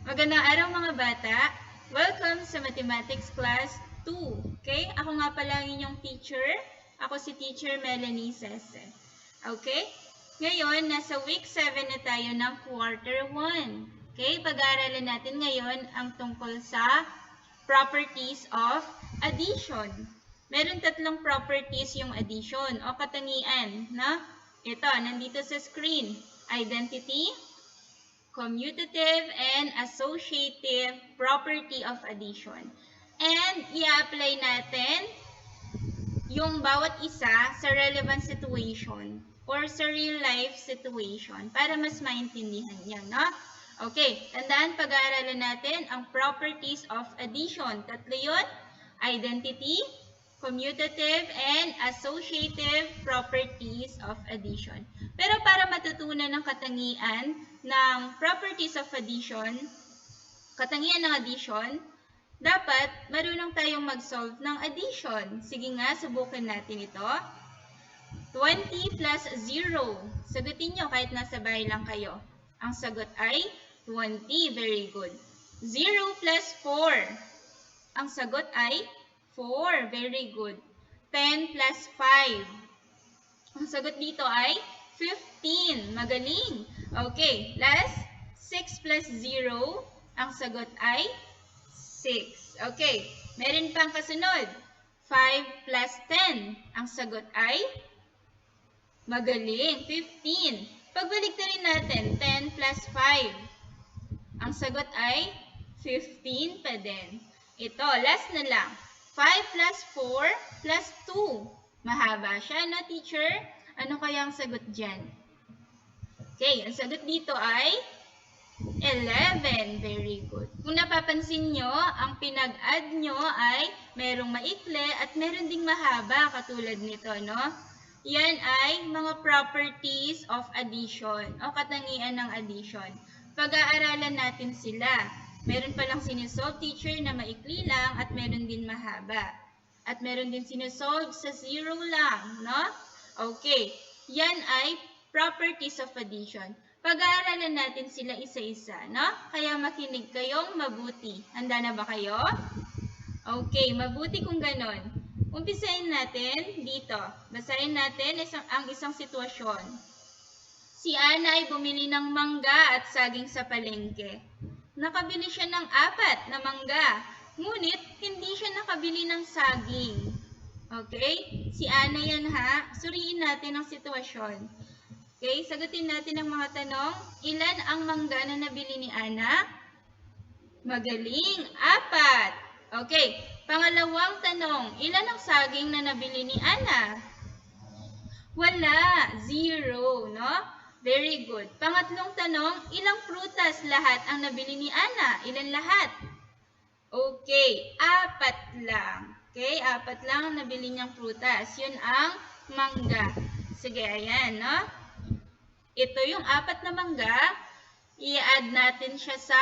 Magandang araw mga bata! Welcome sa Mathematics Class 2. Okay? Ako nga pala ang inyong teacher. Ako si Teacher Melanie Sese. Okay? Ngayon, nasa week 7 na tayo ng quarter 1. Okay? Pag-aaralan natin ngayon ang tungkol sa properties of addition. Meron tatlong properties yung addition o katangian. No? Ito, nandito sa screen. Identity, commutative, and associative property of addition. And i-apply natin yung bawat isa sa relevant situation or sa real life situation para mas maintindihan yan, no? Okay, tandaan, pag-aaralan natin ang properties of addition. Tatlo yun: identity, commutative, and associative properties of addition. Pero para matutunan ng katangian ng properties of addition, katangian ng addition, dapat marunong tayong mag-solve ng addition. Sige nga, subukan natin ito. 20 plus 0. Sagutin nyo kahit nasa bahay lang kayo. Ang sagot ay 20. Very good. 0 plus 4. Ang sagot ay 4. Very good. 10 plus 5. Ang sagot dito ay 15. Magaling. Okay. Last, 6 plus 0. Ang sagot ay 6. Okay. Meron pang kasunod. 5 plus 10. Ang sagot ay magaling. 15. Pagbalik na rin natin. 10 plus 5. Ang sagot ay 15 pa din. Ito, last na lang. 5 plus 4 plus 2. Mahaba siya, no, teacher? Ano kaya ang sagot dyan? Okay, ang sagot dito ay 11. Very good. Kung napapansin nyo, ang pinag-add nyo ay merong maikli at meron ding mahaba katulad nito, no? Yan ay mga properties of addition o katangian ng addition. Pag-aaralan natin sila. Meron palang sinisolve, teacher, na maikli lang at meron din mahaba. At meron din sinisolve sa 0 lang, no? Okay. Yan ay properties of addition. Pag-aaralan natin sila isa-isa, no? Kaya makinig kayong mabuti. Handa na ba kayo? Okay, mabuti kung ganon. Umpisahin natin dito. Basahin natin ang isang sitwasyon. Si Ana ay bumili ng mangga at saging sa palengke. Nakabili siya ng 4 na mangga, ngunit hindi siya nakabili ng saging. Okay? Si Ana yan, ha? Suriin natin ang sitwasyon. Okay? Sagutin natin ang mga tanong. Ilan ang mangga na nabili ni Ana? Magaling! 4. Okay. Pangalawang tanong. Ilan ang saging na nabili ni Ana? Wala. 0. No? Very good. Pangatlong tanong. Ilang prutas lahat ang nabili ni Ana? Ilan lahat? Okay. 4 lang. Okay? 4 lang ang nabili niyang prutas. Yun ang mangga. Sige, ayan, no? Ito yung 4 na mangga. I-add natin siya sa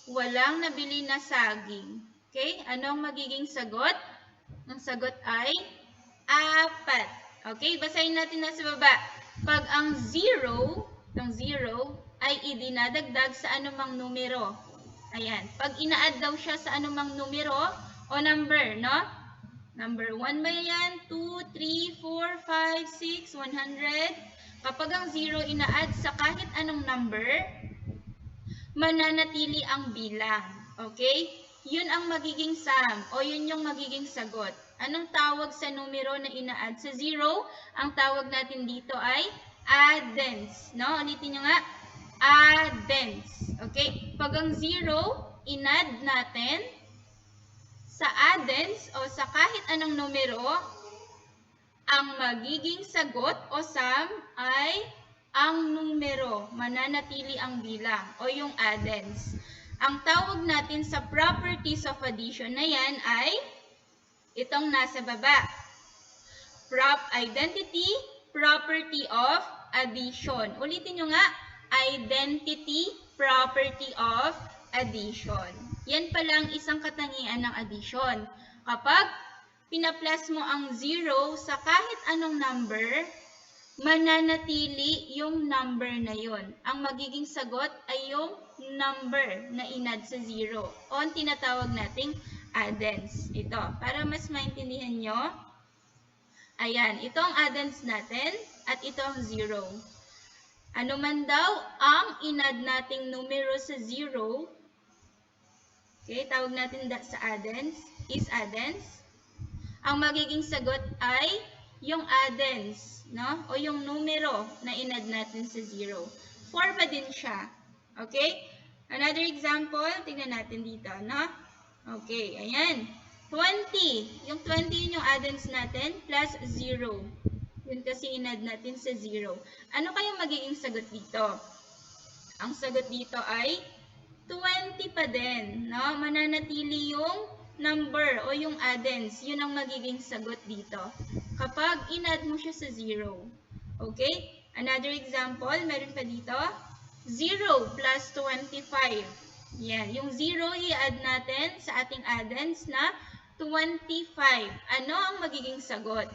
walang nabili na saging. Okay? Ano ang magiging sagot? Ang sagot ay 4. Okay? Basahin natin na sa baba. Pag ang 0 ay idinadagdag sa anumang numero. Ayan. Pag ina-add daw siya sa anumang numero o number, no? Number 1 ba yan? 2, 3, 4, 5, 6, 100. Kapag ang 0 ina-add sa kahit anong number, mananatili ang bilang. Okay? Yun ang magiging sum o yun yung magiging sagot. Anong tawag sa numero na ina-add sa 0? Ang tawag natin dito ay addends. No? Ulitin nyo nga. Addends. Okay? Pag ang 0, in-add natin sa addends o sa kahit anong numero, ang magiging sagot o sum ay ang numero. Mananatili ang bilang o yung addends. Ang tawag natin sa properties of addition na yan ay itong nasa baba. Identity, property of addition. Ulitin nyo nga, identity, property of addition. Yan palang isang katangian ng addition. Kapag pina-plus mo ang 0 sa kahit anong number, mananatili yung number na yon. Ang magiging sagot ay yung number na inad sa 0 o ang tinatawag nating addends. Ito, para mas maintindihan nyo, ayan, ito ang addends natin at ito ang 0. Ano man daw ang inad nating numero sa 0, okay, tawag natin sa addends, is addends. Ang magiging sagot ay yung addends, no? O yung numero na inad natin sa 0. 4 pa din siya. Okay? Another example, tingnan natin dito, no? Okay, ayan. 20. Yung 20 yun yung addends natin plus 0. Yun kasi inad natin sa 0. Ano kayang magiging sagot dito? Ang sagot dito ay 20 pa din, no? Mananatili yung number o yung addends, yun ang magiging sagot dito kapag inad mo siya sa 0. Okay? Another example, meron pa dito, 0 plus 25. Yan, yung 0 i-add natin sa ating addends na 25. Ano ang magiging sagot?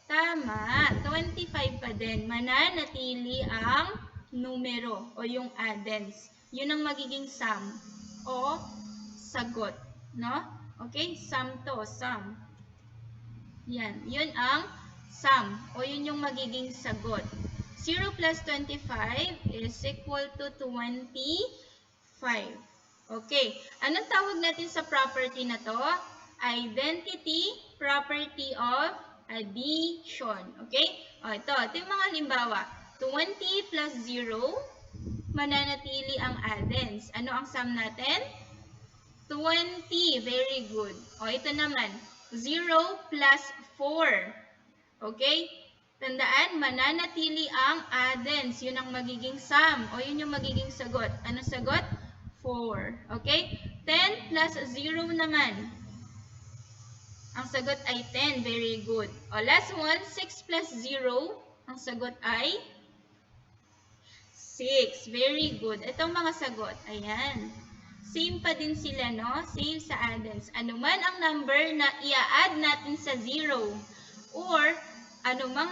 Tama, 25 pa din. Mananatili ang numero o yung addends. Yun ang magiging sum o sagot, no? Okay, sum to, sum. Yan, yun ang sum o yun yung magiging sagot. 0 plus 25 is equal to 25. Okay, anong tawag natin sa property na to? Identity property of addition. Okay, o, ito yung mga halimbawa. 20 plus 0, mananatili ang addends. Ano ang sum natin? 20. Very good. O, ito naman. 0 plus 4. Okay? Tandaan, mananatili ang addends. Yun ang magiging sum. O, yun yung magiging sagot. Ano sagot? 4. Okay? 10 plus 0 naman. Ang sagot ay 10. Very good. O, last one. 6 plus 0. Ang sagot ay 6. Very good. Itong mga sagot. Ayan. Same pa din sila, no? Same sa addends. Ano man ang number na i-add natin sa 0 or anumang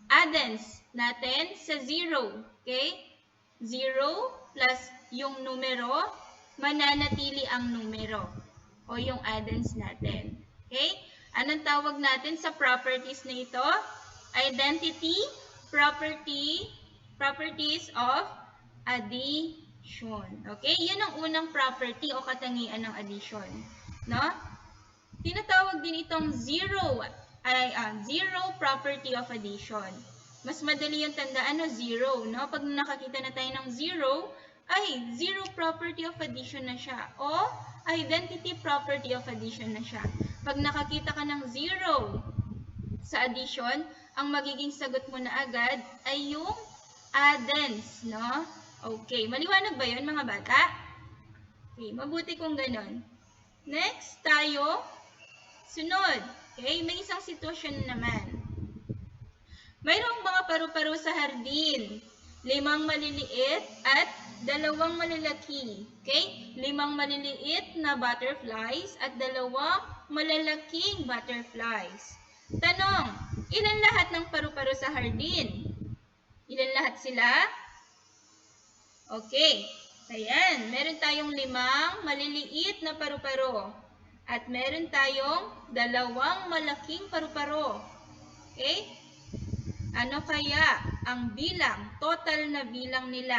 addends natin sa 0. Okay? 0 plus yung numero, mananatili ang numero o yung addends natin. Okay? Anong tawag natin sa properties na ito? Identity properties of addition. Okay? Yun ang unang property o katangian ng addition. No? Tinatawag din itong zero property of addition. Mas madali yung tandaan, no? Zero. No? Pag nakakita na tayo ng zero, ay zero property of addition na siya. O identity property of addition na siya. Pag nakakita ka ng zero sa addition, ang magiging sagot mo na agad ay yung addends, no? Okay, maliwanag ba yun mga bata? Okay, mabuti kung ganon. Next, tayo, sunod. Okay, may isang sitwasyon naman. Mayroong mga paru-paro sa hardin. 5 maliliit at 2 malalaki. Okay? 5 maliliit na butterflies at 2 malalaking butterflies. Tanong, ilan lahat ng paru-paro sa hardin? Ilan lahat sila? Okay. Ayan, meron tayong 5 maliliit na paru-paro. At meron tayong 2 malaking paru-paro. Okay? Ano kaya ang bilang, total na bilang nila?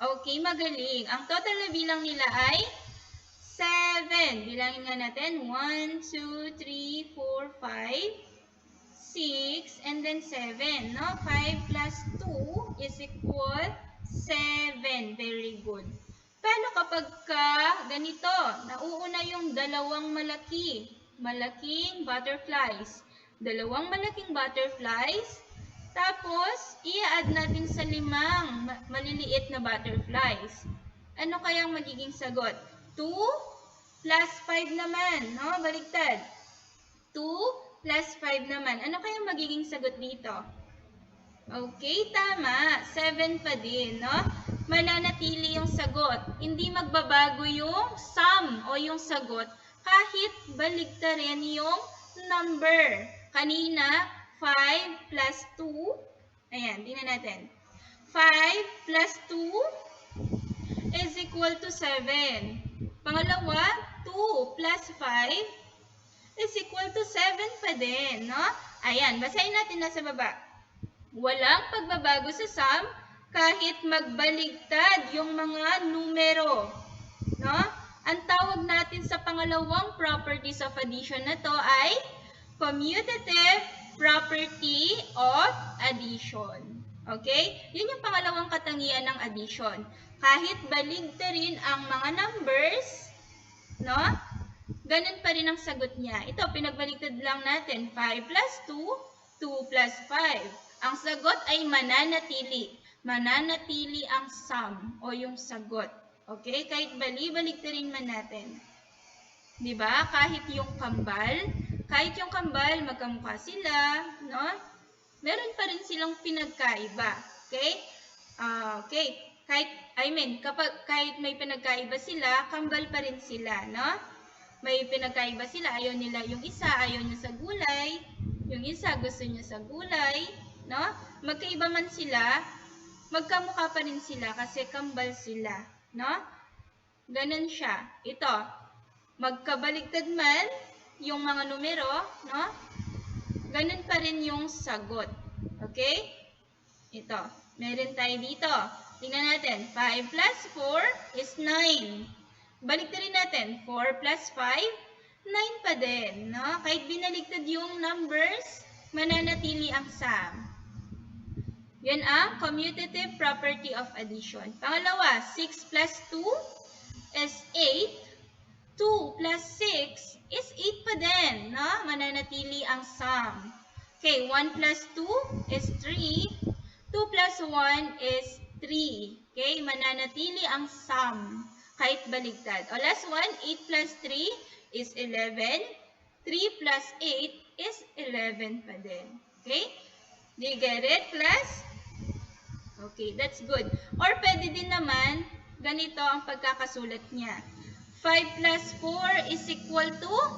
Okay, magaling. Ang total na bilang nila ay 7. Bilangin nga natin. 1, 2, 3, 4, 5, 6, and then 7. No? 5 plus 2 is equal 7. Very good. Paano kapag ganito? Nauuna yung 2 malaking butterflies. 2 malaking butterflies. Tapos, i-add natin sa 5 maliliit na butterflies. Ano kayang magiging sagot? 2 plus 5 naman. No? Baliktad. 2 plus 5 naman. Ano kayang magiging sagot dito? Okay, tama. 7 pa din, no? Mananatili yung sagot. Hindi magbabago yung sum o yung sagot kahit baligtarin yung number. Kanina, 5 plus 2 Ayan, tingnan natin. 5 plus 2 is equal to 7. Pangalawa, 2 plus 5 is equal to 7 pa din, no? Ayan, basahin natin nasa baba. Walang pagbabago sa sum kahit magbaligtad yung mga numero, no? Ang tawag natin sa pangalawang properties of addition na to ay commutative property of addition. Okay? Yun yung pangalawang katangian ng addition. Kahit baligtarin ang mga numbers, no? Ganun pa rin ang sagot niya. Ito, pinagbaligtad lang natin. 5 plus 2, 2 plus 5. Ang sagot ay mananatili. Mananatili ang sum o yung sagot. Okay? Kahit baligtarin man natin. Diba? Kahit yung kambal, magkamukha sila, no? Meron pa rin silang pinagkaiba. Okay? Okay. Kahit may pinagkaiba sila, kambal pa rin sila, no? May pinagkaiba sila, ayaw nila yung isa, ayaw niya sa gulay, yung isa gusto niya sa gulay, no? Magkaiba man sila, magkamukha pa rin sila kasi kambal sila, no? Ganun siya. Ito, magkabaligtad man yung mga numero, no? Ganun pa rin yung sagot. Okay? Ito, meron tayo dito. Tingnan natin, 5 plus 4 is 9. Baligtarin natin, 4 plus 5, 9 pa din, no? Kahit binaligtad yung numbers, mananatili ang sum. Yan ang commutative property of addition. Pangalawa, 6 plus 2 is 8. 2 plus 6 is 8 pa din, no? Mananatili ang sum. Okay, 1 plus 2 is 3. 2 plus 1 is 3. Okay, mananatili ang sum. Kahit baligtad. O last one, 8 plus 3 is 11. 3 plus 8 is 11 pa din. Okay? Do you get it, class? Okay, that's good. Or pwede din naman, ganito ang pagkakasulat niya. 5 plus 4 is equal to